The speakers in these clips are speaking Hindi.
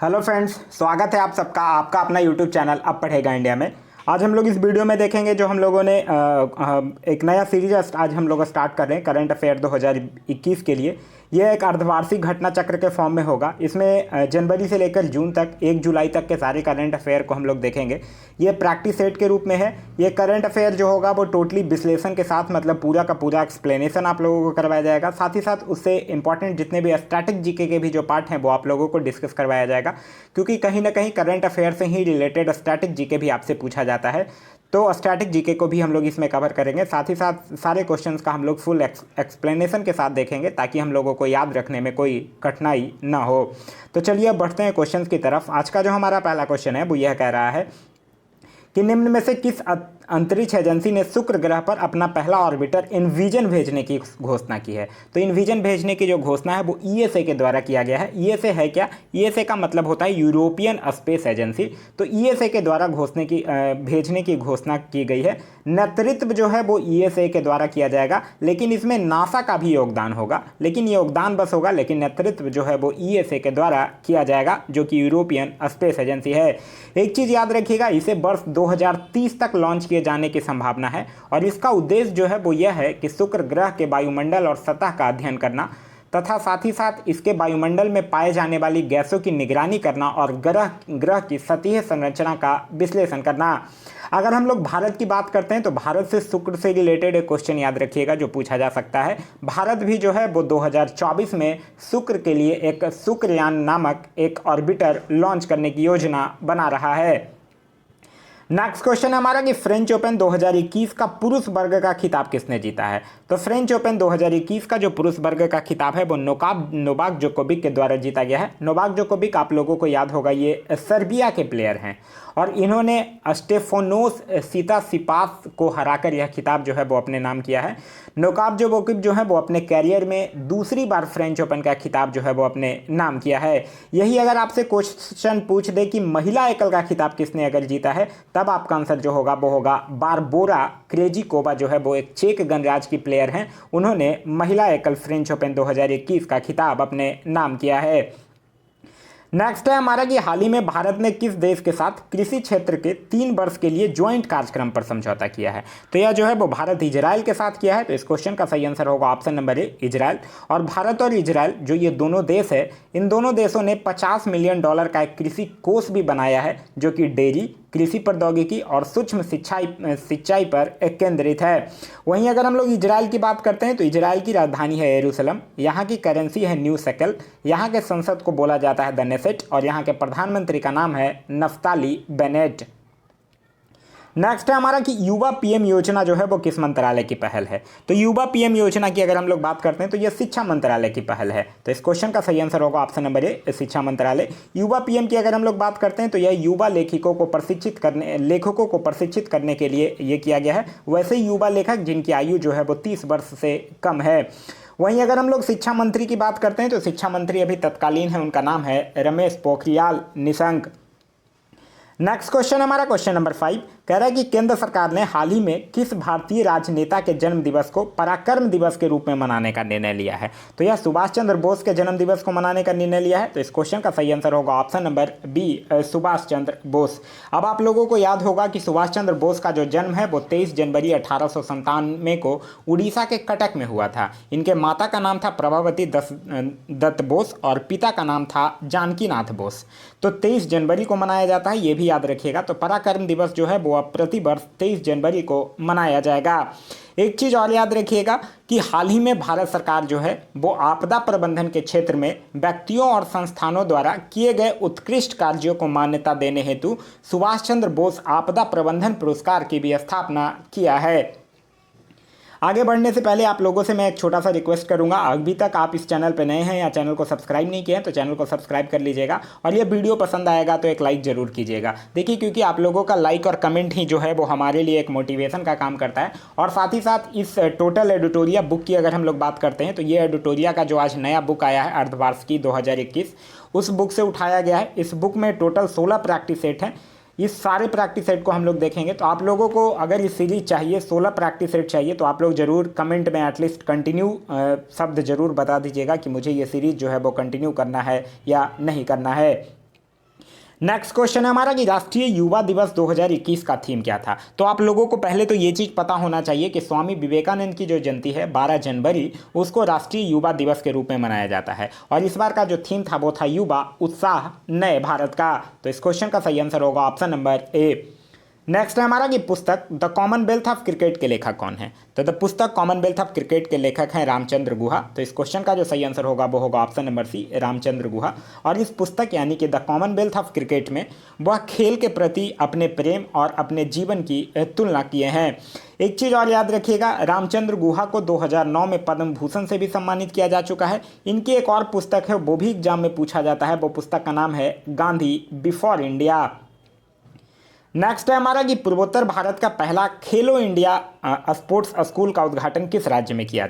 हेलो फ्रेंड्स, स्वागत है आप सबका आपका अपना यूट्यूब चैनल अब पढ़ेगा इंडिया में। आज हम लोग इस वीडियो में देखेंगे जो हम लोगों ने एक नया सीरीज आज हम लोग स्टार्ट कर रहे हैं करंट अफेयर 2021 के लिए। यह एक अर्धवार्षिक घटना चक्र के फॉर्म में होगा। इसमें जनवरी से लेकर जून तक 1 जुलाई तक के सारे करंट अफेयर को हम लोग देखेंगे। ये प्रैक्टिस सेट के रूप में है। ये करंट अफेयर जो होगा वो टोटली विश्लेषण के साथ मतलब पूरा का पूरा एक्सप्लेनेशन आप लोगों को करवाया जाएगा। साथ ही साथ उससे इंपॉर्टेंट जितने भी स्टैटिक जीके के भी जो पार्ट हैं वो आप लोगों को डिस्कस करवाया जाएगा, क्योंकि कहीं ना कहीं करंट अफेयर से ही रिलेटेड स्टैटिक जीके भी आपसे पूछा जाता है। तो स्टैटिक जीके को भी हम लोग इसमें कवर करेंगे। साथ ही साथ सारे क्वेश्चंस का हम लोग फुल एक्सप्लेनेशन के साथ देखेंगे ताकि हम लोगों को याद रखने में कोई कठिनाई ना हो। तो चलिए अब बढ़ते हैं क्वेश्चंस की तरफ। आज का जो हमारा पहला क्वेश्चन है वो यह कह रहा है कि निम्न में से किस अंतरिक्ष एजेंसी ने शुक्र ग्रह पर अपना पहला ऑर्बिटर इनविजन भेजने की घोषणा की है। तो इनविजन भेजने की जो घोषणा है वो ईएसए के द्वारा किया गया है। ईएसए है क्या? ईएसए का मतलब होता है यूरोपियन स्पेस एजेंसी। तो ईएसए के द्वारा भेजने की घोषणा की गई है। नेतृत्व जो है वो ईएसए के द्वारा किया जाएगा, लेकिन इसमें नासा का भी योगदान होगा, लेकिन योगदान बस होगा, लेकिन नेतृत्व जो है वो ईएसए के द्वारा किया जाएगा, जो कि यूरोपियन स्पेस एजेंसी है। एक चीज़ याद रखिएगा, इसे वर्ष 2030 तक लॉन्च किए जाने की संभावना है और इसका उद्देश्य जो है वो यह है कि शुक्र ग्रह के वायुमंडल और सतह का अध्ययन करना तथा साथ ही साथ इसके वायुमंडल में पाए जाने वाली गैसों की निगरानी करना और ग्रह की सतही संरचना का विश्लेषण करना। अगर हम लोग भारत की बात करते हैं तो भारत से शुक्र से रिलेटेड एक क्वेश्चन याद रखिएगा जो पूछा जा सकता है। भारत भी जो है वो 2024 में शुक्र के लिए एक शुक्रयान नामक एक ऑर्बिटर लॉन्च करने की योजना बना रहा है। नेक्स्ट क्वेश्चन है हमारा कि फ्रेंच ओपन 2021 का पुरुष वर्ग का खिताब किसने जीता है। तो फ्रेंच ओपन 2021 का जो पुरुष वर्ग का खिताब है वो नोवाक जोकोविक के द्वारा जीता गया है। नोवाक जोकोविक आप लोगों को याद होगा ये सर्बिया के प्लेयर हैं और इन्होंने स्टेफोनोस सितासिपास को हराकर यह खिताब जो है वो अपने नाम किया है। नोवाक जोकोविक जो है वो अपने कैरियर में दूसरी बार फ्रेंच ओपन का खिताब जो है वो अपने नाम किया है। यही अगर आपसे क्वेश्चन पूछ दे कि महिला एकल का खिताब किसने अगर जीता है, तब आपका आंसर जो होगा वो होगा बारबोरा क्रेजिकोवा, जो है वो एक चेक गणराज्य की प्लेयर हैं। उन्होंने महिला एकल फ्रेंच ओपन 2021 का खिताब अपने नाम किया है। नेक्स्ट है हमारा कि हाल ही में भारत ने किस देश के साथ कृषि क्षेत्र के 3 वर्ष के लिए ज्वाइंट कार्यक्रम पर समझौता किया है। तो यह जो है वो भारत इजराइल के साथ किया है। तो इस क्वेश्चन का सही आंसर होगा ऑप्शन नंबर ए, इजराइल। और भारत और इजराइल जो ये दोनों देश है, इन दोनों देशों ने $50 मिलियन का एक कृषि कोष भी बनाया है, जो कि डेयरी, कृषि प्रौद्योगिकी और सूक्ष्म सिंचाई पर केंद्रित है। वहीं अगर हम लोग इजराइल की बात करते हैं तो इजराइल की राजधानी है यरूशलेम, यहाँ की करेंसी है न्यू शेकेल, यहाँ के संसद को बोला जाता है द नेसेट और यहाँ के प्रधानमंत्री का नाम है नफ्ताली बेनेट। नेक्स्ट है हमारा कि युवा पीएम योजना जो है वो किस मंत्रालय की पहल है। तो युवा पीएम योजना की अगर हम लोग बात करते हैं तो यह शिक्षा मंत्रालय की पहल है। तो इस क्वेश्चन का सही आंसर होगा ऑप्शन नंबर ए, शिक्षा मंत्रालय। युवा पीएम की अगर हम लोग बात करते हैं तो यह युवा लेखकों को प्रशिक्षित करने के लिए ये किया गया है। वैसे युवा लेखक जिनकी आयु जो है वो 30 वर्ष से कम है। वहीं अगर हम लोग शिक्षा मंत्री की बात करते हैं तो शिक्षा मंत्री अभी तत्कालीन है, उनका नाम है रमेश पोखरियाल निशंक। नेक्स्ट क्वेश्चन हमारा क्वेश्चन नंबर 5 कह रहा है कि केंद्र सरकार ने हाल ही में किस भारतीय राजनेता के जन्म दिवस को पराक्रम दिवस के रूप में मनाने का निर्णय लिया है। तो यह सुभाष चंद्र बोस के जन्म दिवस को मनाने का निर्णय लिया है। तो इस क्वेश्चन का सही आंसर होगा option number B, Subhash Chandra Bose. अब आप लोगों को याद होगा कि सुभाष चंद्र बोस का जो जन्म है वो 23 जनवरी 1897 को उड़ीसा के कटक में हुआ था। इनके माता का नाम था प्रभावती दत्त बोस और पिता का नाम था जानकीनाथ बोस। तो 23 जनवरी को मनाया जाता है, ये भी याद रखिएगा। तो पराक्रम दिवस जो है वो अब प्रतिवर्ष 23 जनवरी को मनाया जाएगा। एक चीज़ और याद रखिएगा कि हाल ही में भारत सरकार जो है वो आपदा प्रबंधन के क्षेत्र में व्यक्तियों और संस्थानों द्वारा किए गए उत्कृष्ट कार्यों को मान्यता देने हेतु सुभाष चंद्र बोस आपदा प्रबंधन पुरस्कार की भी स्थापना किया है। आगे बढ़ने से पहले आप लोगों से मैं एक छोटा सा रिक्वेस्ट करूंगा, अभी तक आप इस चैनल पर नए हैं या चैनल को सब्सक्राइब नहीं किया है तो चैनल को सब्सक्राइब कर लीजिएगा और ये वीडियो पसंद आएगा तो एक लाइक ज़रूर कीजिएगा। देखिए, क्योंकि आप लोगों का लाइक और कमेंट ही जो है वो हमारे लिए एक मोटिवेशन का काम करता है। और साथ ही साथ इस टोटल एडिटोरिया बुक की अगर हम लोग बात करते हैं तो ये एडिटोरिया का जो आज नया बुक आया है अर्धवार्षिकी 2021, उस बुक से उठाया गया है। इस बुक में टोटल 16 प्रैक्टिस सेट हैं। इस सारे प्रैक्टिस सेट को हम लोग देखेंगे। तो आप लोगों को अगर ये सीरीज चाहिए, 16 प्रैक्टिस सेट चाहिए, तो आप लोग ज़रूर कमेंट में एटलीस्ट कंटिन्यू शब्द ज़रूर बता दीजिएगा कि मुझे ये सीरीज़ जो है वो कंटिन्यू करना है या नहीं करना है। नेक्स्ट क्वेश्चन है हमारा कि राष्ट्रीय युवा दिवस 2021 का थीम क्या था। तो आप लोगों को पहले तो ये चीज़ पता होना चाहिए कि स्वामी विवेकानंद की जो जयंती है 12 जनवरी, उसको राष्ट्रीय युवा दिवस के रूप में मनाया जाता है। और इस बार का जो थीम था वो था युवा उत्साह नए भारत का। तो इस क्वेश्चन का सही आंसर होगा ऑप्शन नंबर ए। नेक्स्ट है हमारा कि पुस्तक द कॉमनवेल्थ ऑफ क्रिकेट के लेखक कौन है। तो द पुस्तक कॉमनवेल्थ ऑफ क्रिकेट के लेखक हैं रामचंद्र गुहा। तो इस क्वेश्चन का जो सही आंसर होगा वो होगा ऑप्शन नंबर सी, रामचंद्र गुहा। और इस पुस्तक यानी कि द कॉमनवेल्थ ऑफ क्रिकेट में वह खेल के प्रति अपने प्रेम और अपने जीवन की तुलना किए हैं। एक चीज़ और याद रखिएगा, रामचंद्र गुहा को 2009 में पद्म भूषण से भी सम्मानित किया जा चुका है। इनकी एक और पुस्तक है, वो भी एग्जाम में पूछा जाता है। वो पुस्तक का नाम है गांधी बिफोर इंडिया। नेक्स्ट है हमारा कि पूर्वोत्तर भारत का पहला खेलो इंडिया स्पोर्ट्स स्कूल का उद्घाटन किस राज्य में किया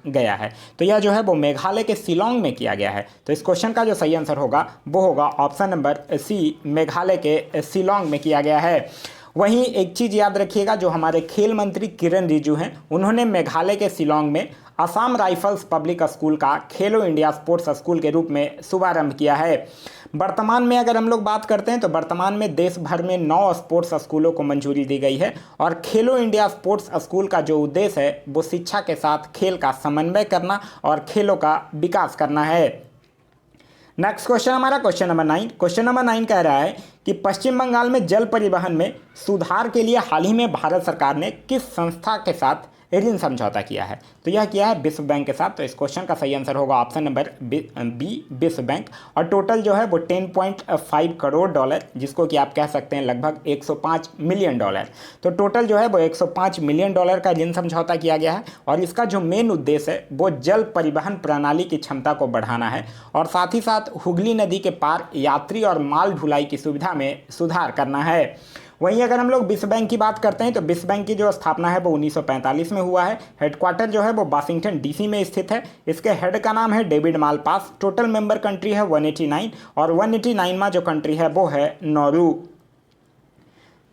गया है। तो यह जो है वो मेघालय के शिलोंग में किया गया है। तो इस क्वेश्चन का जो सही आंसर होगा वो होगा ऑप्शन नंबर सी, मेघालय के शिलोंग में किया गया है। वहीं एक चीज़ याद रखिएगा, जो हमारे खेल मंत्री किरण रिजिजू हैं, उन्होंने मेघालय के शिलोंग में असम राइफल्स पब्लिक स्कूल का खेलो इंडिया स्पोर्ट्स स्कूल के रूप में शुभारंभ किया है। वर्तमान में अगर हम लोग बात करते हैं तो वर्तमान में देश भर में 9 स्पोर्ट्स स्कूलों को मंजूरी दी गई है। और खेलो इंडिया स्पोर्ट्स स्कूल का जो उद्देश्य है वो शिक्षा के साथ खेल का समन्वय करना और खेलों का विकास करना है। नेक्स्ट क्वेश्चन हमारा क्वेश्चन नंबर 9। क्वेश्चन नंबर 9 कह रहा है कि पश्चिम बंगाल में जल परिवहन में सुधार के लिए हाल ही में भारत सरकार ने किस संस्था के साथ ऋण समझौता किया है। तो यह किया है विश्व बैंक के साथ। तो इस क्वेश्चन का सही आंसर होगा ऑप्शन नंबर बी, विश्व बैंक। और टोटल जो है वो 10.5 करोड़ डॉलर, जिसको कि आप कह सकते हैं लगभग 105 मिलियन डॉलर। तो टोटल जो है वो 105 मिलियन डॉलर का ऋण समझौता किया गया है। और इसका जो मेन उद्देश्य है वो जल परिवहन प्रणाली की क्षमता को बढ़ाना है और साथ ही साथ हुगली नदी के पार यात्री और माल ढुलाई की सुविधा में सुधार करना है। वहीं अगर हम लोग विश्व बैंक की बात करते हैं तो विश्व बैंक की जो स्थापना है वो 1945 में हुआ है। हेडक्वार्टर जो है वो वाशिंगटन डीसी में स्थित है। इसके हेड का नाम है David Malpass. Total member country है 189 और 189वां जो कंट्री है वो है नॉर्वे।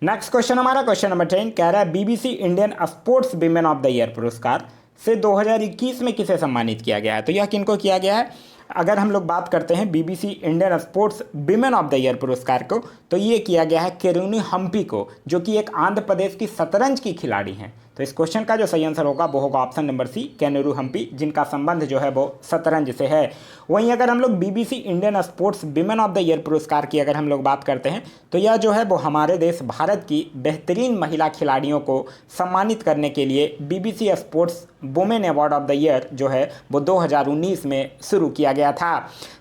नेक्स्ट क्वेश्चन हमारा क्वेश्चन नंबर 10 कह रहा है BBC Indian sports women of the year पुरस्कार से 2021 में किसे सम्मानित किया गया है। तो यह किनको किया गया है। अगर हम लोग बात करते हैं BBC Indian sports women of the year पुरस्कार को, तो ये किया गया है केरुनी हम्पी को, जो कि एक आंध्र प्रदेश की शतरंज की खिलाड़ी हैं। तो इस क्वेश्चन का जो सही आंसर होगा वो होगा ऑप्शन नंबर सी, केनेरू हम्पी, जिनका संबंध जो है वो शतरंज से है। वहीं अगर हम लोग BBC Indian sports women of the year पुरस्कार की अगर हम लोग बात करते हैं तो यह जो है वो हमारे देश भारत की बेहतरीन महिला खिलाड़ियों को सम्मानित करने के लिए BBC sports women award of the year जो है वो 2019 में शुरू किया गया था।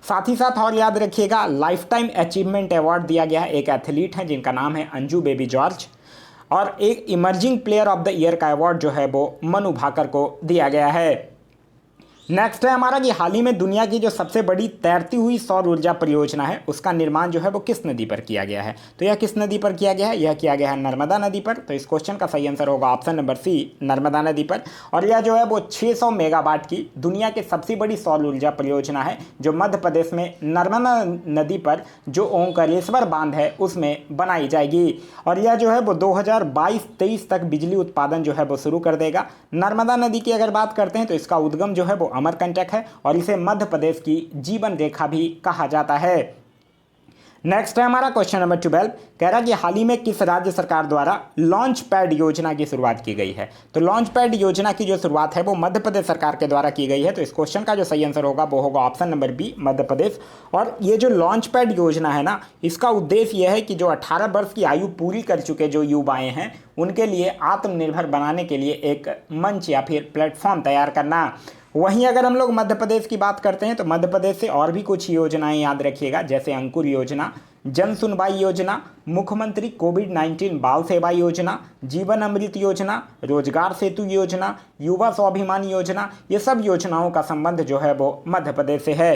साथ ही साथ और याद रखिएगा, लाइफ टाइम अचीवमेंट अवार्ड दिया गया है एक एथलीट हैं जिनका नाम है अंजू बेबी जॉर्ज। और एक emerging player of the year का अवार्ड जो है वो मनु भाकर को दिया गया है। नेक्स्ट है हमारा कि हाल ही में दुनिया की जो सबसे बड़ी तैरती हुई सौर ऊर्जा परियोजना है उसका निर्माण जो है वो किस नदी पर किया गया है। तो यह किस नदी पर किया गया है, यह किया गया है नर्मदा नदी पर। तो इस क्वेश्चन का सही आंसर होगा ऑप्शन नंबर सी, नर्मदा नदी पर। और यह जो है वो 600 मेगावाट की दुनिया की सबसे बड़ी सौर ऊर्जा परियोजना है जो मध्य प्रदेश में नर्मदा नदी पर जो ओंकारेश्वर बांध है उसमें बनाई जाएगी। और यह जो है वो 2022-23 तक बिजली उत्पादन जो है वो शुरू कर देगा। नर्मदा नदी की अगर बात करते हैं तो इसका उद्गम जो है वो अमरकंटक है और इसे मध्य प्रदेश की जीवन रेखा भी कहा जाता है। नेक्स्ट है हमारा क्वेश्चन नंबर 12 कह रहा है कि हाल ही में किस राज्य सरकार द्वारा लॉन्च पैड योजना की शुरुआत की गई है। तो लॉन्च पैड योजना की जो शुरुआत है वो मध्य प्रदेश सरकार के द्वारा की गई है। तो इस क्वेश्चन का जो सही आंसर होगा वो होगा option number B, Madhya Pradesh. और ये जो लॉन्च पैड योजना है ना, इसका उद्देश्य यह है कि जो 18 वर्ष की आयु पूरी कर चुके जो युवाएं हैं उनके लिए आत्मनिर्भर बनाने के लिए एक मंच या फिर प्लेटफॉर्म तैयार करना। वहीं अगर हम लोग मध्य प्रदेश की बात करते हैं तो मध्य प्रदेश से और भी कुछ योजनाएं याद रखिएगा, जैसे अंकुर योजना, जन सुनवाई योजना, मुख्यमंत्री कोविड-19 बाल सेवा योजना, जीवन अमृत योजना, रोजगार सेतु योजना, युवा स्वाभिमान योजना, ये सब योजनाओं का संबंध जो है वो मध्य प्रदेश से है।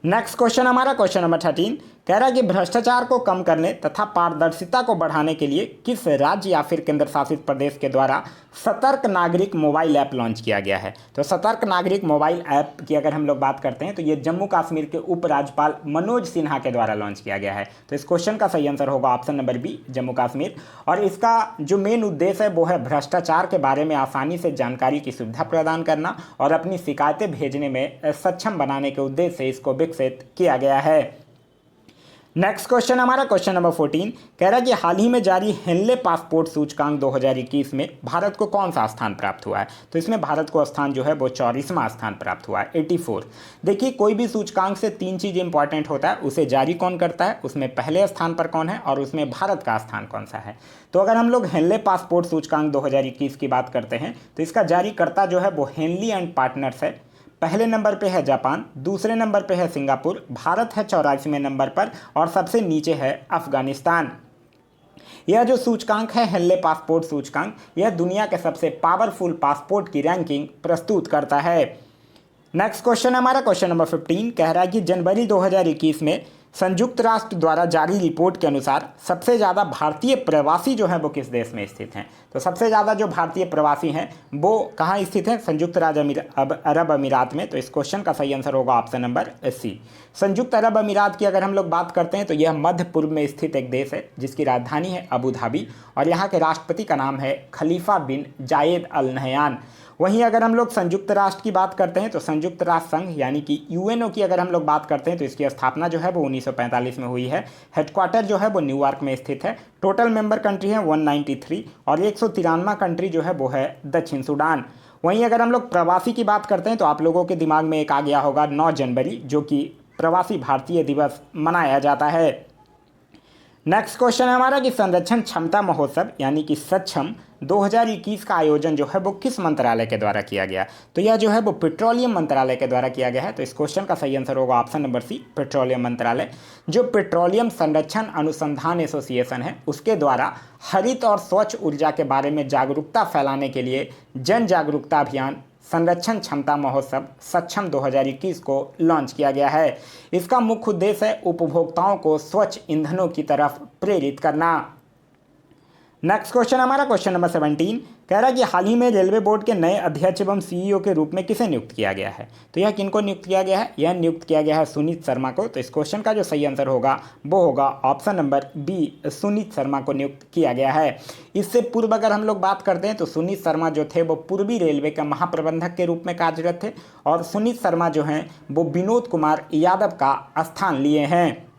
नेक्स्ट क्वेश्चन हमारा क्वेश्चन नंबर 13 कह रहा है कि भ्रष्टाचार को कम करने तथा पारदर्शिता को बढ़ाने के लिए किस राज्य या फिर केंद्र शासित प्रदेश के द्वारा सतर्क नागरिक मोबाइल ऐप लॉन्च किया गया है। तो सतर्क नागरिक मोबाइल ऐप की अगर हम लोग बात करते हैं तो ये जम्मू कश्मीर के उपराज्यपाल मनोज सिन्हा के द्वारा लॉन्च किया गया है। तो इस क्वेश्चन का सही आंसर होगा option number B, Jammu Kashmir. और इसका जो मेन उद्देश्य है वो है भ्रष्टाचार के बारे में आसानी से जानकारी की सुविधा प्रदान करना और अपनी शिकायतें भेजने में सक्षम बनाने के उद्देश्य से इसको विकसित किया गया है। नेक्स्ट क्वेश्चन हमारा क्वेश्चन नंबर 14 कह रहा है कि हाल ही में जारी हेनले पासपोर्ट सूचकांक 2021 में भारत को कौन सा स्थान प्राप्त हुआ है। तो इसमें भारत को स्थान जो है वो 44वां स्थान प्राप्त हुआ है, 84। देखिए कोई भी सूचकांक से तीन चीज़ इंपॉर्टेंट होता है, उसे जारी कौन करता है, उसमें पहले स्थान पर कौन है और उसमें भारत का स्थान कौन सा है। तो अगर हम लोग हेनले पासपोर्ट सूचकांक 2021 की बात करते हैं तो इसका जारीकर्ता जो है वो हेनली एंड पार्टनर्स है। पहले नंबर पे है जापान, दूसरे नंबर पे है सिंगापुर, भारत है 84वें नंबर पर और सबसे नीचे है अफगानिस्तान। यह जो सूचकांक है हेनले पासपोर्ट सूचकांक, यह दुनिया के सबसे पावरफुल पासपोर्ट की रैंकिंग प्रस्तुत करता है। नेक्स्ट क्वेश्चन हमारा क्वेश्चन नंबर 15 कह रहा है कि जनवरी 2021 में संयुक्त राष्ट्र द्वारा जारी रिपोर्ट के अनुसार सबसे ज़्यादा भारतीय प्रवासी जो हैं वो किस देश में स्थित हैं। तो सबसे ज़्यादा जो भारतीय प्रवासी हैं वो कहाँ स्थित हैं, संयुक्त राज्य अरब अमीरात में। तो इस क्वेश्चन का सही आंसर होगा ऑप्शन नंबर सी। संयुक्त अरब अमीरात की अगर हम लोग बात करते हैं तो यह मध्य पूर्व में स्थित एक देश है जिसकी राजधानी है अबू धाबी और यहाँ के राष्ट्रपति का नाम है खलीफा बिन जायद अल नहयान। वहीं अगर हम लोग संयुक्त राष्ट्र की बात करते हैं तो संयुक्त राष्ट्र संघ यानी कि यूएनओ की अगर हम लोग बात करते हैं तो इसकी स्थापना जो है वो 1945 में हुई है। हेडक्वार्टर जो है वो न्यूयॉर्क में स्थित है। टोटल मेंबर कंट्री है 193 और 193वां कंट्री जो है वो है दक्षिण सूडान। वहीं अगर हम लोग प्रवासी की बात करते हैं तो आप लोगों के दिमाग में एक आ गया होगा 9 जनवरी जो कि प्रवासी भारतीय दिवस मनाया जाता है। नेक्स्ट क्वेश्चन है हमारा कि संरक्षण क्षमता महोत्सव यानी कि सक्षम 2021 का आयोजन जो है वो किस मंत्रालय के द्वारा किया गया। तो यह जो है वो पेट्रोलियम मंत्रालय के द्वारा किया गया है। तो इस क्वेश्चन का सही आंसर होगा ऑप्शन नंबर सी, पेट्रोलियम मंत्रालय। जो पेट्रोलियम संरक्षण अनुसंधान एसोसिएशन है उसके द्वारा हरित और स्वच्छ ऊर्जा के बारे में जागरूकता फैलाने के लिए जन जागरूकता अभियान संरक्षण क्षमता महोत्सव सक्षम 2021 को लॉन्च किया गया है। इसका मुख्य उद्देश्य है उपभोक्ताओं को स्वच्छ ईंधनों की तरफ प्रेरित करना। नेक्स्ट क्वेश्चन हमारा क्वेश्चन नंबर 17 कह रहा है कि हाल ही में रेलवे बोर्ड के नए अध्यक्ष एवं सीईओ के रूप में किसे नियुक्त किया गया है। तो यह किनको नियुक्त किया गया है, यह नियुक्त किया गया है सुनीत शर्मा को। तो इस क्वेश्चन का जो सही आंसर होगा वो होगा option number B, Sunit Sharma को नियुक्त किया गया है। इससे पूर्व अगर हम लोग बात करते हैं तो सुनीत शर्मा जो थे वो पूर्वी रेलवे के महाप्रबंधक के रूप में कार्यरत थे और सुनीत शर्मा जो हैं वो विनोद कुमार यादव का स्थान लिए हैं।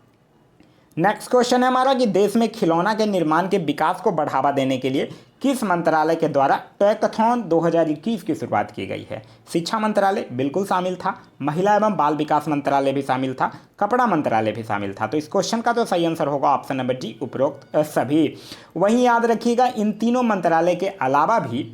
नेक्स्ट क्वेश्चन है हमारा कि देश में खिलौना के निर्माण के विकास को बढ़ावा देने के लिए किस मंत्रालय के द्वारा टैकाथॉन 2021 की शुरुआत की गई है। शिक्षा मंत्रालय बिल्कुल शामिल था, महिला एवं बाल विकास मंत्रालय भी शामिल था, कपड़ा मंत्रालय भी शामिल था। तो इस क्वेश्चन का तो सही आंसर होगा ऑप्शन नंबर डी, उपरोक्त सभी। वहीं याद रखिएगा इन तीनों मंत्रालय के अलावा भी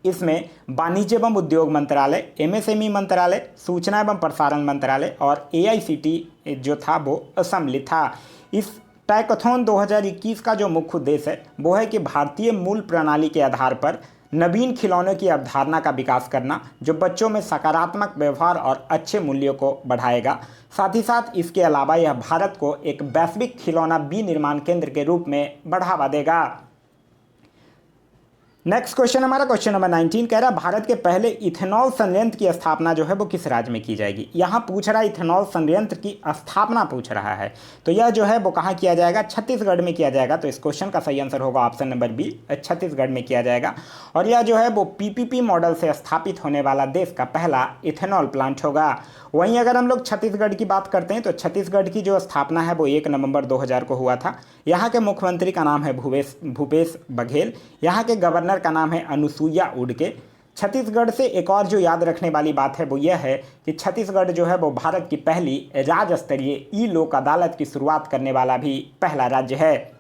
इसमें वाणिज्य एवं उद्योग मंत्रालय, एमएसएमई मंत्रालय, सूचना एवं प्रसारण मंत्रालय और एआईसीटी जो था वो सम्मिलित था। इस टैकाथॉन 2021 का जो मुख्य उद्देश्य है वो है कि भारतीय मूल प्रणाली के आधार पर नवीन खिलौनों की अवधारणा का विकास करना जो बच्चों में सकारात्मक व्यवहार और अच्छे मूल्यों को बढ़ाएगा। साथ ही साथ इसके अलावा यह भारत को एक वैश्विक खिलौना विनिर्माण केंद्र के रूप में बढ़ावा देगा। नेक्स्ट क्वेश्चन हमारा क्वेश्चन नंबर 19 कह रहा है भारत के पहले इथेनॉल संयंत्र की स्थापना जो है वो किस राज्य में की जाएगी। यहाँ पूछ रहा है इथेनॉल संयंत्र की स्थापना पूछ रहा है तो यह जो है वो कहाँ किया जाएगा, छत्तीसगढ़ में किया जाएगा। तो इस क्वेश्चन का सही आंसर होगा ऑप्शन नंबर बी, छत्तीसगढ़ में किया जाएगा और यह जो है वो पीपीपी मॉडल से स्थापित होने वाला देश का पहला इथेनॉल प्लांट होगा। वहीं अगर हम लोग छत्तीसगढ़ की बात करते हैं तो छत्तीसगढ़ की जो स्थापना है वो 1 नवंबर 2000 को हुआ था। यहाँ के मुख्यमंत्री का नाम है भूपेश बघेल, यहाँ के गवर्नर का नाम है अनुसुईया उइके। छत्तीसगढ़ से एक और जो याद रखने वाली बात है वो यह है कि छत्तीसगढ़ जो है वो भारत की पहली राज्य स्तरीय ई लोक अदालत की शुरुआत करने वाला भी पहला राज्य है।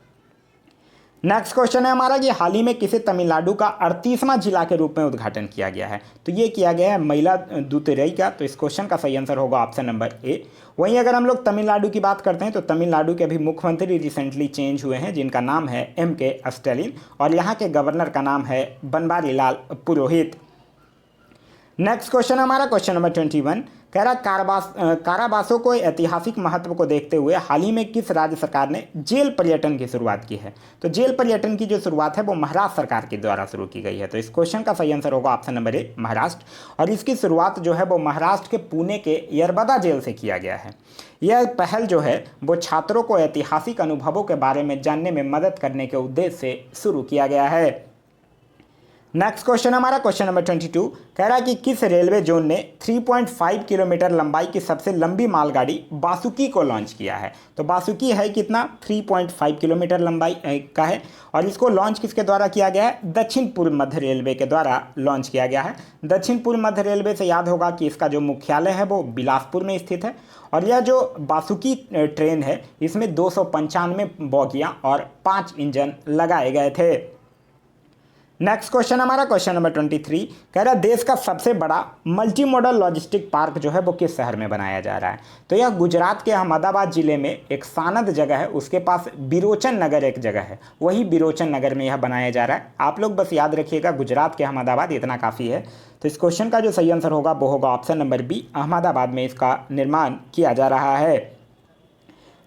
नेक्स्ट क्वेश्चन है हमारा कि हाल ही में किसे तमिलनाडु का 38वां जिला के रूप में उद्घाटन किया गया है। तो ये किया गया है मयिलादुतुरई का। तो इस क्वेश्चन का सही आंसर होगा ऑप्शन नंबर ए। वहीं अगर हम लोग तमिलनाडु की बात करते हैं तो तमिलनाडु के अभी मुख्यमंत्री रिसेंटली चेंज हुए हैं जिनका नाम है एम.के. स्टालिन और यहाँ के गवर्नर का नाम है बनवारीलाल पुरोहित। नेक्स्ट क्वेश्चन हमारा क्वेश्चन नंबर 21 कह रहा कारावासों को ऐतिहासिक महत्व को देखते हुए हाल ही में किस राज्य सरकार ने जेल पर्यटन की शुरुआत की है। तो जेल पर्यटन की जो शुरुआत है वो महाराष्ट्र सरकार के द्वारा शुरू की गई है। तो इस क्वेश्चन का सही आंसर होगा ऑप्शन नंबर ए, महाराष्ट्र। और इसकी शुरुआत जो है वो महाराष्ट्र के पुणे के यरबदा जेल से किया गया है। यह पहल जो है वो छात्रों को ऐतिहासिक अनुभवों के बारे में जानने में मदद करने के उद्देश्य से शुरू किया गया है। नेक्स्ट क्वेश्चन हमारा क्वेश्चन नंबर 22 कह रहा है कि किस रेलवे जोन ने 3.5 किलोमीटर लंबाई की सबसे लंबी मालगाड़ी बासुकी को लॉन्च किया है। तो बासुकी है कितना 3.5 किलोमीटर लंबाई का है और इसको लॉन्च किसके द्वारा किया गया है, दक्षिण पूर्व मध्य रेलवे के द्वारा लॉन्च किया गया है। दक्षिण पूर्व मध्य रेलवे से याद होगा कि इसका जो मुख्यालय है वो बिलासपुर में स्थित है और यह जो बासुकी ट्रेन है इसमें 295 बोगियाँ और 5 इंजन लगाए गए थे। नेक्स्ट क्वेश्चन हमारा क्वेश्चन नंबर 23 कह रहा है देश का सबसे बड़ा मल्टी मॉडल लॉजिस्टिक पार्क जो है वो किस शहर में बनाया जा रहा है। तो यह गुजरात के अहमदाबाद जिले में एक सानद जगह है, उसके पास बिरोचन नगर एक जगह है, वही बिरोचन नगर में यह बनाया जा रहा है। आप लोग बस याद रखिएगा गुजरात के अहमदाबाद, इतना काफ़ी है। तो इस क्वेश्चन का जो सही आंसर होगा वो होगा ऑप्शन नंबर बी, अहमदाबाद में इसका निर्माण किया जा रहा है।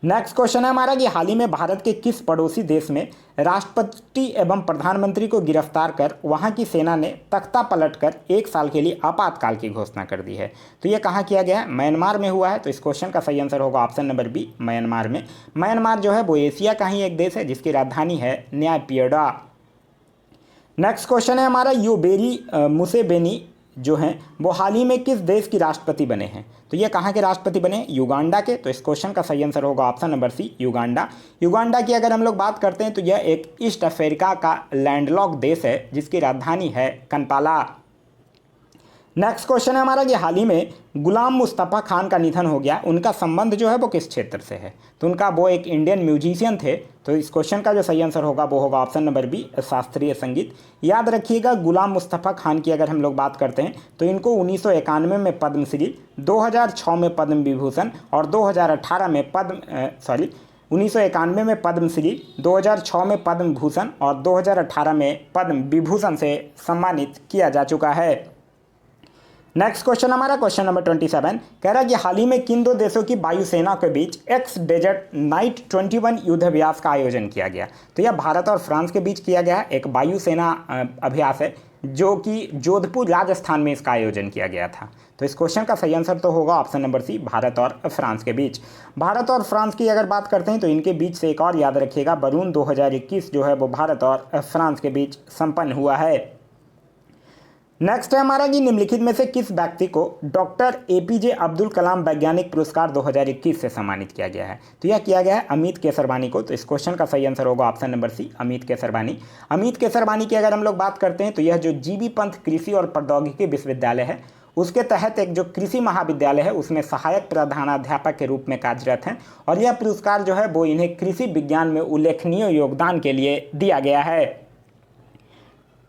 नेक्स्ट क्वेश्चन है हमारा कि हाल ही में भारत के किस पड़ोसी देश में राष्ट्रपति एवं प्रधानमंत्री को गिरफ्तार कर वहां की सेना ने तख्ता पलटकर 1 साल के लिए आपातकाल की घोषणा कर दी है। तो ये कहाँ किया गया है, म्यांमार में हुआ है। तो इस क्वेश्चन का सही आंसर होगा ऑप्शन नंबर बी, म्यांमार में। म्यांमार जो है वो एशिया का ही एक देश है जिसकी राजधानी है न्यायपीड़ा। नेक्स्ट क्वेश्चन है हमारा योवेरी मुसेवेनी जो हैं वो हाल ही में किस देश की राष्ट्रपति बने हैं। तो ये कहाँ के राष्ट्रपति बने, युगांडा के। तो इस क्वेश्चन का सही आंसर होगा option number C, Uganda. Uganda की अगर हम लोग बात करते हैं तो यह एक ईस्ट अफ्रीका का लैंडलॉक देश है जिसकी राजधानी है कंपाला। नेक्स्ट क्वेश्चन है हमारा कि हाल ही में गुलाम मुस्तफ़ा खान का निधन हो गया, उनका संबंध जो है वो किस क्षेत्र से है। तो उनका वो एक इंडियन म्यूजिशियन थे। तो इस क्वेश्चन का जो सही आंसर होगा वो होगा ऑप्शन नंबर बी, शास्त्रीय संगीत। याद रखिएगा गुलाम मुस्तफ़ा खान की अगर हम लोग बात करते हैं तो इनको 1991 में पद्मश्री, 2006 में पद्म विभूषण और 2018 में 1991 में पद्मश्री, 2006 में पद्म भूषण और 2018 में पद्म विभूषण से सम्मानित किया जा चुका है। नेक्स्ट क्वेश्चन हमारा क्वेश्चन नंबर 27 कह रहा है कि हाल ही में किन दो देशों की वायुसेना के बीच एक्स डेजर्ट नाइट 21 युद्धाभ्यास का आयोजन किया गया। तो यह भारत और फ्रांस के बीच किया गया एक वायुसेना अभ्यास है जो कि जोधपुर राजस्थान में इसका आयोजन किया गया था। तो इस क्वेश्चन का सही आंसर तो होगा ऑप्शन नंबर सी, भारत और फ्रांस के बीच। भारत और फ्रांस की अगर बात करते हैं तो इनके बीच से एक और याद रखिएगा, बलून 2021 जो है वो भारत और फ्रांस के बीच संपन्न हुआ है। नेक्स्ट है हमारा कि निम्नलिखित में से किस व्यक्ति को डॉक्टर एपीजे अब्दुल कलाम वैज्ञानिक पुरस्कार 2021 से सम्मानित किया गया है। तो यह किया गया है अमित केसरवानी को। तो इस क्वेश्चन का सही आंसर होगा option number C, Amit Kesarwani. Amit Kesarwani की अगर हम लोग बात करते हैं तो यह जो जीबी पंत कृषि और प्रौद्योगिकी विश्वविद्यालय है उसके तहत एक जो कृषि महाविद्यालय है उसमें सहायक प्रधानाध्यापक के रूप में कार्यरत हैं और यह पुरस्कार जो है वो इन्हें कृषि विज्ञान में उल्लेखनीय योगदान के लिए दिया गया है।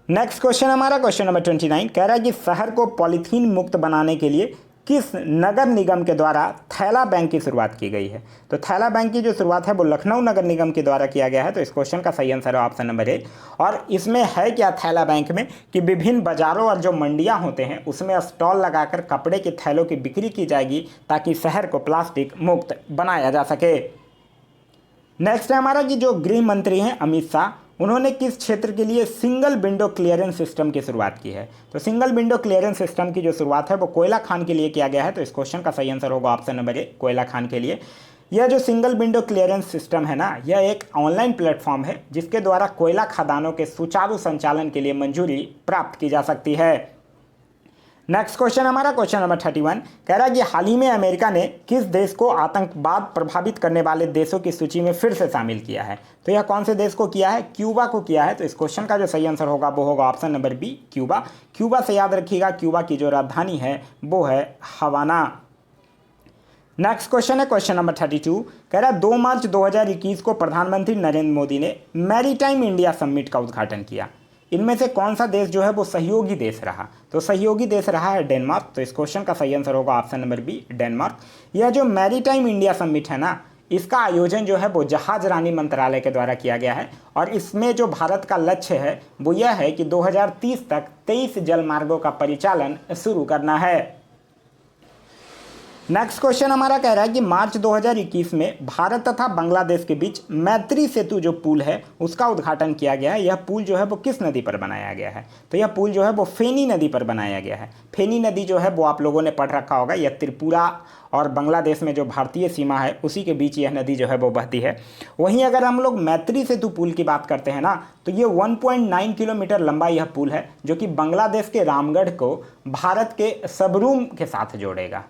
नेक्स्ट क्वेश्चन हमारा क्वेश्चन नंबर 29 कह रहा है कि शहर को पॉलीथीन मुक्त बनाने के लिए किस नगर निगम के द्वारा थैला बैंक की शुरुआत की गई है। तो थैला बैंक की जो शुरुआत है वो लखनऊ नगर निगम के द्वारा किया गया है। तो इस क्वेश्चन का सही आंसर है ऑप्शन नंबर ए। और इसमें है क्या थैला बैंक में कि विभिन्न बाजारों और जो मंडियां होते हैं उसमें स्टॉल लगाकर कपड़े के थैलों की बिक्री की जाएगी ताकि शहर को प्लास्टिक मुक्त बनाया जा सके। नेक्स्ट है हमारा कि जो गृह मंत्री हैं अमित शाह, उन्होंने किस क्षेत्र के लिए सिंगल विंडो क्लियरेंस सिस्टम की शुरुआत की है। तो सिंगल विंडो क्लियरेंस सिस्टम की जो शुरुआत है वो कोयला खान के लिए किया गया है। तो इस क्वेश्चन का सही आंसर होगा ऑप्शन नंबर ए, कोयला खान के लिए। यह जो सिंगल विंडो क्लियरेंस सिस्टम है ना, यह एक ऑनलाइन प्लेटफॉर्म है जिसके द्वारा कोयला खदानों के सुचारू संचालन के लिए मंजूरी प्राप्त की जा सकती है। नेक्स्ट क्वेश्चन हमारा क्वेश्चन नंबर 31 कह रहा है कि हाल ही में अमेरिका ने किस देश को आतंकवाद प्रभावित करने वाले देशों की सूची में फिर से शामिल किया है। तो यह कौन से देश को किया है, क्यूबा को किया है। तो इस क्वेश्चन का जो सही आंसर होगा वो होगा option number B, Cuba. Cuba से याद रखिएगा क्यूबा की जो राजधानी है वो है हवाना। नेक्स्ट क्वेश्चन है क्वेश्चन नंबर 32 कह रहा है 2 मार्च 2021 को प्रधानमंत्री नरेंद्र मोदी ने मैरीटाइम इंडिया समिट का उद्घाटन किया। इनमें से कौन सा देश जो है वो सहयोगी देश रहा। तो सहयोगी देश रहा है डेनमार्क। तो इस क्वेश्चन का सही आंसर होगा ऑप्शन नंबर बी, डेनमार्क। यह जो मैरीटाइम इंडिया समिट है ना, इसका आयोजन जो है वो जहाज रानी मंत्रालय के द्वारा किया गया है और इसमें जो भारत का लक्ष्य है वो यह है कि 2030 तक 23 जल मार्गों का परिचालन शुरू करना है। नेक्स्ट क्वेश्चन हमारा कह रहा है कि मार्च 2021 में भारत तथा बांग्लादेश के बीच मैत्री सेतु जो पुल है उसका उद्घाटन किया गया है। यह पुल जो है वो किस नदी पर बनाया गया है? तो यह पुल जो है वो फेनी नदी पर बनाया गया है। फेनी नदी जो है वो आप लोगों ने पढ़ रखा होगा, यह त्रिपुरा और बांग्लादेश में जो भारतीय सीमा है उसी के बीच यह नदी जो है वो बहती है। वहीं अगर हम लोग मैत्री सेतु पुल की बात करते हैं ना, तो ये 1.9 किलोमीटर लंबा यह पुल है जो कि बांग्लादेश के रामगढ़ को भारत के सबरूम के साथ जोड़ेगा।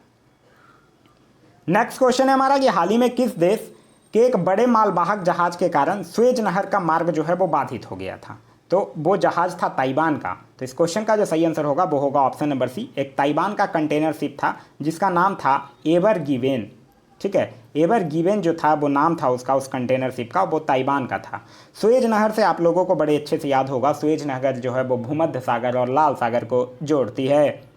नेक्स्ट क्वेश्चन है हमारा कि हाल ही में किस देश के एक बड़े मालवाहक जहाज के कारण स्वेज नहर का मार्ग जो है वो बाधित हो गया था? तो वो जहाज था ताइवान का। तो इस क्वेश्चन का जो सही आंसर होगा वो होगा ऑप्शन नंबर सी। एक ताइवान का कंटेनर शिप था जिसका नाम था एवर गिवेन। ठीक है, एवर गिवेन जो था वो नाम था उसका, उस कंटेनर शिप का, वो ताइवान का था। स्वेज नहर से आप लोगों को बड़े अच्छे से याद होगा, स्वेज नहर जो है वो भूमध्य सागर और लाल सागर को जोड़ती है।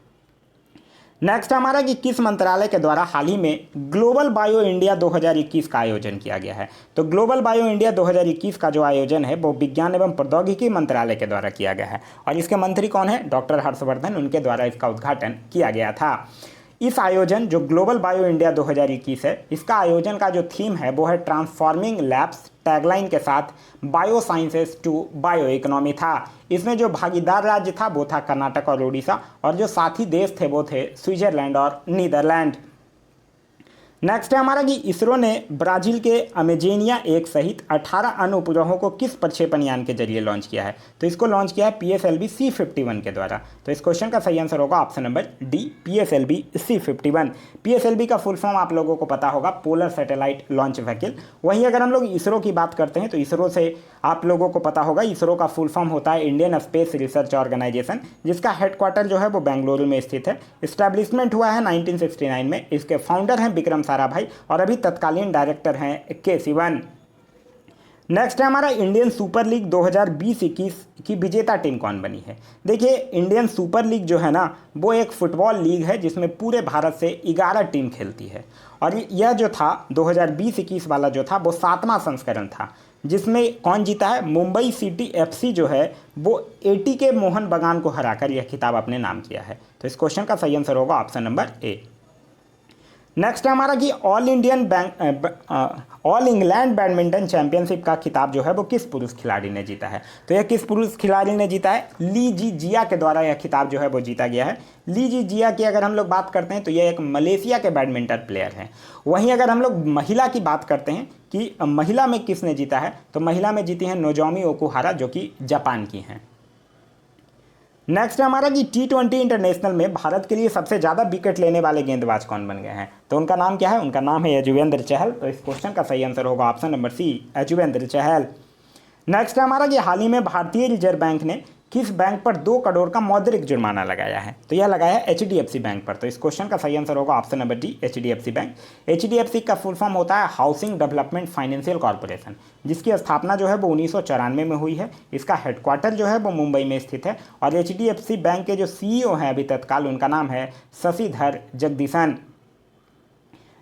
नेक्स्ट हमारा कि किस मंत्रालय के द्वारा हाल ही में ग्लोबल बायो इंडिया 2021 का आयोजन किया गया है? तो ग्लोबल बायो इंडिया 2021 का जो आयोजन है वो विज्ञान एवं प्रौद्योगिकी मंत्रालय के द्वारा किया गया है और इसके मंत्री कौन है? डॉक्टर हर्षवर्धन, उनके द्वारा इसका उद्घाटन किया गया था। इस आयोजन जो ग्लोबल बायो इंडिया 2021 है, इसका आयोजन का जो थीम है वो है ट्रांसफॉर्मिंग लैब्स, टैगलाइन के साथ bio sciences to bio economy था। इसमें जो भागीदार राज्य था वो था कर्नाटक और उड़ीसा, और जो साथी देश थे वो थे स्विट्जरलैंड और नीदरलैंड। नेक्स्ट है हमारा कि इसरो ने ब्राजील के अमेजेनिया 1 सहित 18 अन्य उपग्रहों को किस प्रक्षेपण यान के जरिए लॉन्च किया है? तो इसको लॉन्च किया है PSLV C51 के द्वारा। तो इस क्वेश्चन का सही आंसर होगा option number D, PSLV C51। PSLV का फुल फॉर्म आप लोगों को पता होगा, पोलर सैटेलाइट लॉन्च व्हीकल। वहीं अगर हम लोग इसरो की बात करते हैं तो इसरो से आप लोगों को पता होगा, इसरो का फुल फॉर्म होता है इंडियन स्पेस रिसर्च ऑर्गेनाइजेशन, जिसका हेडक्वार्टर जो है वो बेंगलुरु में स्थित है। इस्टेब्लिशमेंट हुआ है 1969 में। इसके फाउंडर हैं विक्रम साराभाई और अभी तत्कालीन डायरेक्टर हैं के सिवन। नेक्स्ट है हमारा इंडियन सुपर लीग 2020-21 की विजेता टीम कौन बनी है? देखिए, इंडियन सुपर लीग जो है ना वो एक फुटबॉल लीग है जिसमें पूरे भारत से 11 टीम खेलती है और यह जो था 2020-21 वाला जो था वो 7वां संस्करण था, जिसमें कौन जीता है? मुंबई सिटी FC जो है वो ATK मोहन बगान को हराकर यह खिताब अपने नाम किया है। तो इस क्वेश्चन का सही आंसर होगा ऑप्शन नंबर ए। नेक्स्ट है हमारा कि ऑल इंग्लैंड बैडमिंटन चैंपियनशिप का खिताब जो है वो किस पुरुष खिलाड़ी ने जीता है? तो यह किस पुरुष खिलाड़ी ने जीता है? ली जी जिया के द्वारा यह खिताब जो है वो जीता गया है। ली जी जिया की अगर हम लोग बात करते हैं तो यह एक मलेशिया के बैडमिंटन प्लेयर हैं। वहीं अगर हम लोग महिला की बात करते हैं कि महिला में किसने जीता है, तो महिला में जीती हैं नोजोमी ओकुहारा जो कि जापान की हैं। नेक्स्ट है हमारा कि T20 इंटरनेशनल में भारत के लिए सबसे ज़्यादा विकेट लेने वाले गेंदबाज कौन बन गए हैं? तो उनका नाम क्या है? उनका नाम है यजुवेंद्र चहल। तो इस क्वेश्चन का सही आंसर होगा ऑप्शन नंबर सी, यजुवेंद्र चहल। नेक्स्ट है हमारा कि हाल ही में भारतीय रिजर्व बैंक ने किस बैंक पर 2 करोड़ का मौद्रिक जुर्माना लगाया है? तो यह लगाया है HDFC बैंक पर। तो इस क्वेश्चन का सही आंसर होगा option number D, HDFC bank. HDFC का फुल फॉर्म होता है हाउसिंग डेवलपमेंट फाइनेंशियल कॉर्पोरेशन, जिसकी स्थापना जो है वो 1994 में हुई है। इसका हेडक्वार्टर जो है वो मुंबई में स्थित है और HDFC बैंक के जो CEO हैं अभी तत्काल, उनका नाम है शशिधर जगदीशन।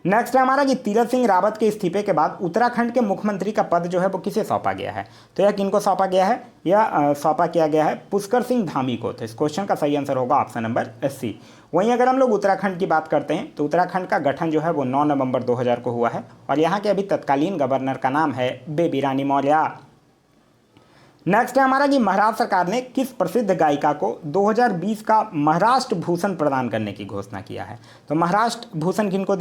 नेक्स्ट है हमारा कि तीरथ सिंह रावत के इस्तीफे के बाद उत्तराखंड के मुख्यमंत्री का पद जो है वो किसे सौंपा गया है? तो यह किनको सौंपा गया है? यह सौंपा किया गया है पुष्कर सिंह धामी को। तो इस क्वेश्चन का सही आंसर होगा ऑप्शन नंबर सी। वहीं अगर हम लोग उत्तराखंड की बात करते हैं तो उत्तराखंड का गठन जो है वो 9 नवंबर 2000 को हुआ है और यहाँ के अभी तत्कालीन गवर्नर का नाम है बेबी रानी मौर्य। नेक्स्ट है हमारा कि महाराष्ट्र सरकार ने किस प्रसिद्ध गायिका को 2020 का महाराष्ट्र भूषण प्रदान करने की घोषणा किया है? तो महाराष्ट्र भूषण किनको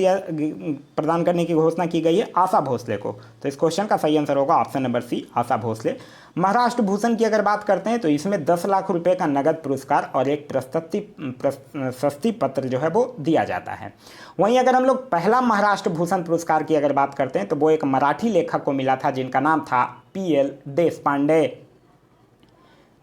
प्रदान करने की घोषणा की गई है? आशा भोसले को। तो इस क्वेश्चन का सही आंसर होगा ऑप्शन नंबर सी, आशा भोसले। महाराष्ट्र भूषण की अगर बात करते हैं तो इसमें 10 लाख रुपए का नगद पुरस्कार और एक प्रशस्ति पत्र जो है वो दिया जाता है। वहीं अगर हम लोग पहला महाराष्ट्र भूषण पुरस्कार की अगर बात करते हैं तो वो एक मराठी लेखक को मिला था जिनका नाम था PL देशपांडे।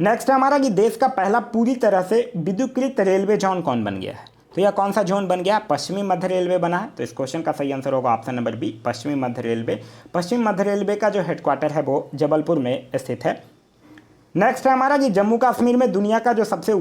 नेक्स्ट है हमारा कि देश का पहला पूरी तरह से विद्युतीकृत रेलवे जोन कौन बन गया है? तो यह कौन सा जोन बन गया? पश्चिमी मध्य रेलवे बना है। तो इस क्वेश्चन का सही आंसर होगा ऑप्शन नंबर बी, पश्चिमी मध्य रेलवे। पश्चिमी मध्य रेलवे का जो हेडक्वार्टर है वो जबलपुर में स्थित है। नेक्स्ट है हमारा कि जम्मू कश्मीर में दुनिया का सबसे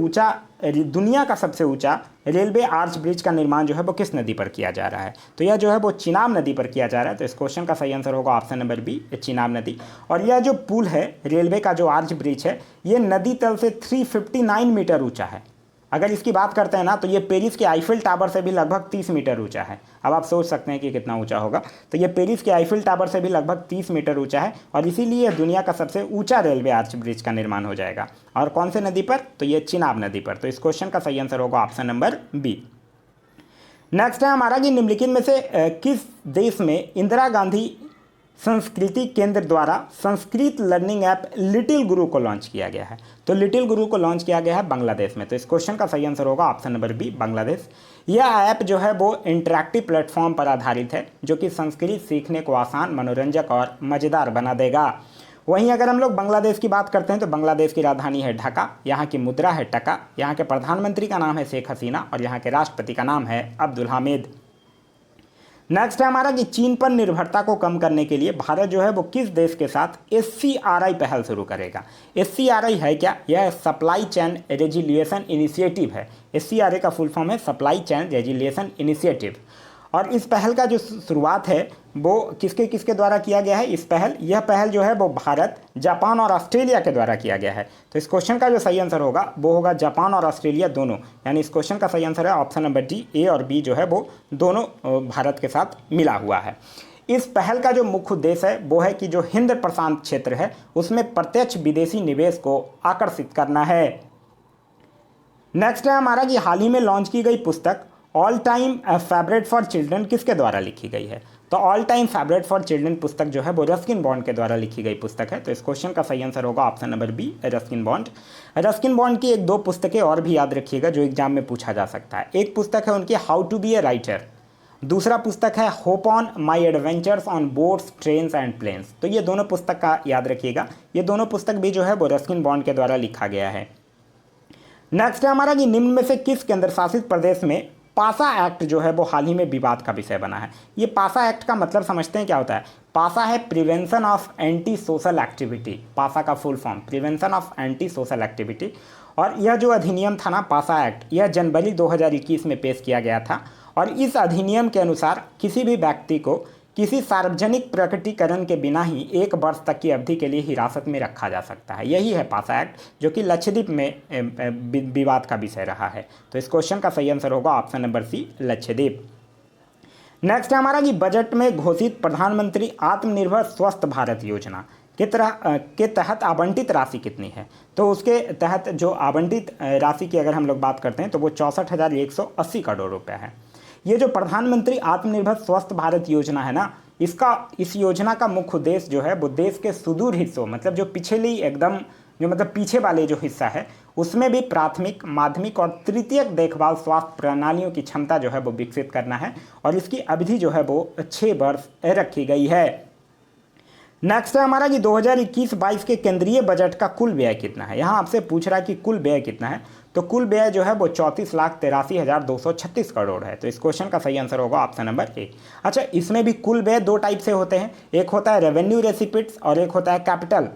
ऊंचा रेलवे आर्च ब्रिज का निर्माण जो है वो किस नदी पर किया जा रहा है? तो यह जो है वो चिनाब नदी पर किया जा रहा है। तो इस क्वेश्चन का सही आंसर होगा ऑप्शन नंबर बी, चिनाब नदी। और यह जो पुल है रेलवे का, जो आर्च ब्रिज है, ये नदी तल से 359 मीटर ऊंचा है। अगर इसकी बात करते हैं ना तो ये पेरिस के आईफिल टावर से भी लगभग 30 मीटर ऊंचा है। अब आप सोच सकते हैं कि कितना ऊंचा होगा। तो ये पेरिस के आईफिल टावर से भी लगभग 30 मीटर ऊंचा है और इसीलिए दुनिया का सबसे ऊंचा रेलवे आर्च ब्रिज का निर्माण हो जाएगा। और कौन से नदी पर? तो ये चिनाब नदी पर। तो इस क्वेश्चन का सही आंसर होगा ऑप्शन नंबर बी। नेक्स्ट है हमारा कि निम्नलिखित में से किस देश में इंदिरा गांधी संस्कृति केंद्र द्वारा संस्कृत लर्निंग ऐप लिटिल गुरु को लॉन्च किया गया है? तो लिटिल गुरु को लॉन्च किया गया है बांग्लादेश में। तो इस क्वेश्चन का सही आंसर होगा ऑप्शन नंबर बी, बांग्लादेश। यह ऐप जो है वो इंटरैक्टिव प्लेटफॉर्म पर आधारित है जो कि संस्कृत सीखने को आसान, मनोरंजक और मज़ेदार बना देगा। वहीं अगर हम लोग बांग्लादेश की बात करते हैं तो बांग्लादेश की राजधानी है ढाका, यहाँ की मुद्रा है टका, यहाँ के प्रधानमंत्री का नाम है शेख हसीना और यहाँ के राष्ट्रपति का नाम है अब्दुल हामिद। नेक्स्ट है हमारा कि चीन पर निर्भरता को कम करने के लिए भारत जो है वो किस देश के साथ SCRI पहल शुरू करेगा? SCRI है क्या? यह सप्लाई चेन रेजिलिएशन इनिशिएटिव है। SCRI का फुल फॉर्म है सप्लाई चेन रेजिलिएशन इनिशिएटिव। और इस पहल का जो शुरुआत है वो किसके किसके द्वारा किया गया है? यह पहल जो है वो भारत, जापान और ऑस्ट्रेलिया के द्वारा किया गया है। तो इस क्वेश्चन का जो सही आंसर होगा वो होगा जापान और ऑस्ट्रेलिया दोनों, यानी इस क्वेश्चन का सही आंसर है ऑप्शन नंबर डी। ए और बी जो है वो दोनों भारत के साथ मिला हुआ है। इस पहल का जो मुख्य उद्देश्य है वो है कि जो हिंद प्रशांत क्षेत्र है उसमें प्रत्यक्ष विदेशी निवेश को आकर्षित करना है। नेक्स्ट है हमारा कि हाल ही में लॉन्च की गई पुस्तक all time favourite for children किसके द्वारा लिखी गई है? तो all time favourite for children पुस्तक जो है वो रस्किन बॉन्ड के द्वारा लिखी गई पुस्तक है। तो इस क्वेश्चन का सही आंसर होगा option number B, Ruskin Bond. Ruskin Bond की एक दो पुस्तकें और भी याद रखिएगा जो एग्जाम में पूछा जा सकता है। एक पुस्तक है उनकी how to be a writer, दूसरा पुस्तक है hop on my adventures on boats, trains and planes. तो ये दोनों पुस्तक का याद रखिएगा, ये दोनों पुस्तक भी जो है वो रस्किन बॉन्ड के द्वारा लिखा गया है। नेक्स्ट है हमारा कि निम्न में से किस केंद्र शासित प्रदेश में पासा एक्ट जो है वो हाल ही में विवाद का विषय बना है? ये पासा एक्ट का मतलब समझते हैं क्या होता है? पासा है prevention of anti social activity. पासा का full form prevention of anti social activity. और यह जो अधिनियम था ना पासा एक्ट, यह जनवरी 2021 में पेश किया गया था और इस अधिनियम के अनुसार किसी भी व्यक्ति को किसी सार्वजनिक प्रकटीकरण के बिना ही 1 वर्ष तक की अवधि के लिए हिरासत में रखा जा सकता है। यही है पासा एक्ट जो कि लक्षद्वीप में विवाद का विषय रहा है। तो इस क्वेश्चन का सही आंसर होगा option number C, Lakshadweep. Next है हमारा कि बजट में घोषित प्रधानमंत्री आत्मनिर्भर स्वस्थ भारत योजना के तहत आवंटित राशि कितनी है? तो उसके तहत जो आवंटित राशि की अगर हम लोग बात करते हैं तो वो 64,180 करोड़ रुपये है। ये जो प्रधानमंत्री आत्मनिर्भर स्वस्थ भारत योजना है ना, इस योजना का मुख्य उद्देश्य जो है वो देश के सुदूर हिस्सों, मतलब जो पिछली एकदम जो मतलब पीछे वाले जो हिस्सा है उसमें भी प्राथमिक, माध्यमिक और तृतीयक देखभाल स्वास्थ्य प्रणालियों की क्षमता जो है वो विकसित करना है और इसकी अवधि जो है वो 6 वर्ष रखी गई है। नेक्स्ट है हमारा कि 2021-22 के केंद्रीय बजट का कुल व्यय कितना है? यहाँ आपसे पूछ रहा है कि कुल व्यय कितना है, तो कुल व्यय जो है वो 34,83,236 करोड़ है। तो इस क्वेश्चन का सही आंसर होगा ऑप्शन नंबर ए। अच्छा, इसमें भी कुल व्यय 2 टाइप से होते हैं, एक होता है रेवेन्यू रेसिपिट्स और एक होता है कैपिटल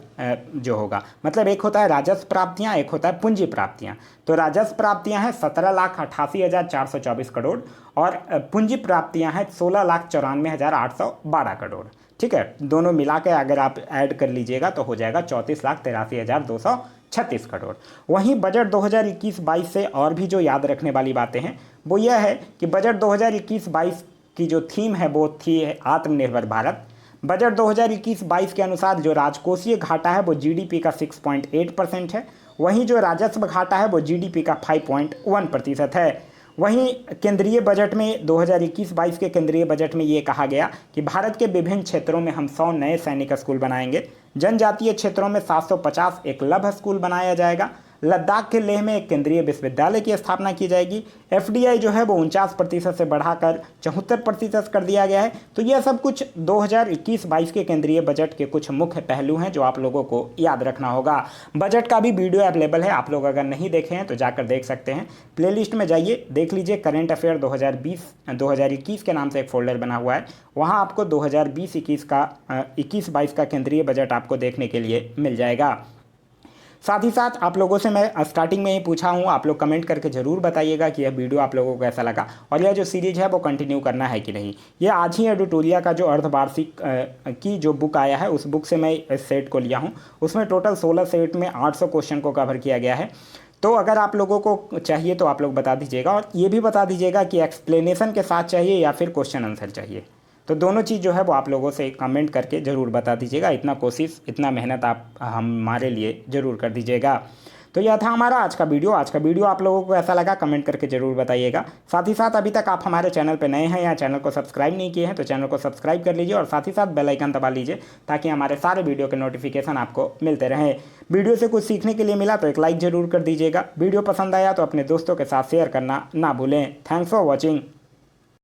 जो होगा, मतलब एक होता है राजस्व प्राप्तियाँ, एक होता है पूंजी प्राप्तियाँ। तो राजस्व प्राप्तियाँ हैं 17,88,424 करोड़ और पूंजी प्राप्तियाँ हैं 16,94,812 करोड़। ठीक है, दोनों मिला के अगर आप ऐड कर लीजिएगा तो हो जाएगा 34,83,236 करोड़। वहीं बजट 2021-22 से और भी जो याद रखने वाली बातें हैं वो यह है कि बजट 2021-22 की जो थीम है वो थी आत्मनिर्भर भारत। बजट 2021-22 के अनुसार जो राजकोषीय घाटा है वो GDP का 6.8% है, वहीं जो राजस्व घाटा है वो GDP का 5.1% है। वहीं केंद्रीय बजट में 2021-22 के केंद्रीय बजट में ये कहा गया कि भारत के विभिन्न क्षेत्रों में हम 100 नए सैनिक स्कूल बनाएंगे, जनजातीय क्षेत्रों में 750 एकलव्य स्कूल बनाया जाएगा, लद्दाख के लेह में एक केंद्रीय विश्वविद्यालय की स्थापना की जाएगी, FDI जो है वो 49% से बढ़ाकर 74% कर दिया गया है। तो यह सब कुछ 2021-22 के केंद्रीय बजट के कुछ मुख्य पहलू हैं जो आप लोगों को याद रखना होगा। बजट का भी वीडियो अवेलेबल है, आप लोग अगर नहीं देखे हैं तो जाकर देख सकते हैं। प्लेलिस्ट में जाइए, देख लीजिए, करेंट अफेयर 2021 के नाम से एक फोल्डर बना हुआ है, वहाँ आपको 2020-21 का 21-22 का केंद्रीय बजट आपको देखने के लिए मिल जाएगा। साथ ही साथ आप लोगों से मैं स्टार्टिंग में ही पूछा हूँ, आप लोग कमेंट करके ज़रूर बताइएगा कि यह वीडियो आप लोगों को कैसा लगा और यह जो सीरीज़ है वो कंटिन्यू करना है कि नहीं। यह आज ही एडिटोरिया का जो अर्धवार्षिक की जो बुक आया है उस बुक से मैं इस सेट को लिया हूँ, उसमें टोटल 16 सेट में 800 क्वेश्चन को कवर किया गया है। तो अगर आप लोगों को चाहिए तो आप लोग बता दीजिएगा, और ये भी बता दीजिएगा कि एक्सप्लेनेशन के साथ चाहिए या फिर क्वेश्चन आंसर चाहिए। तो दोनों चीज़ जो है वो आप लोगों से कमेंट करके ज़रूर बता दीजिएगा। इतना कोशिश, इतना मेहनत आप हमारे लिए ज़रूर कर दीजिएगा। तो यह था हमारा आज का वीडियो। आज का वीडियो आप लोगों को ऐसा लगा कमेंट करके ज़रूर बताइएगा। साथ ही साथ अभी तक आप हमारे चैनल पर नए हैं या चैनल को सब्सक्राइब नहीं किए हैं तो चैनल को सब्सक्राइब कर लीजिए, और साथ ही साथ बेल आइकन दबा लीजिए ताकि हमारे सारे वीडियो के नोटिफिकेशन आपको मिलते रहें। वीडियो से कुछ सीखने के लिए मिला तो एक लाइक ज़रूर कर दीजिएगा। वीडियो पसंद आया तो अपने दोस्तों के साथ शेयर करना ना भूलें। Thanks for watching.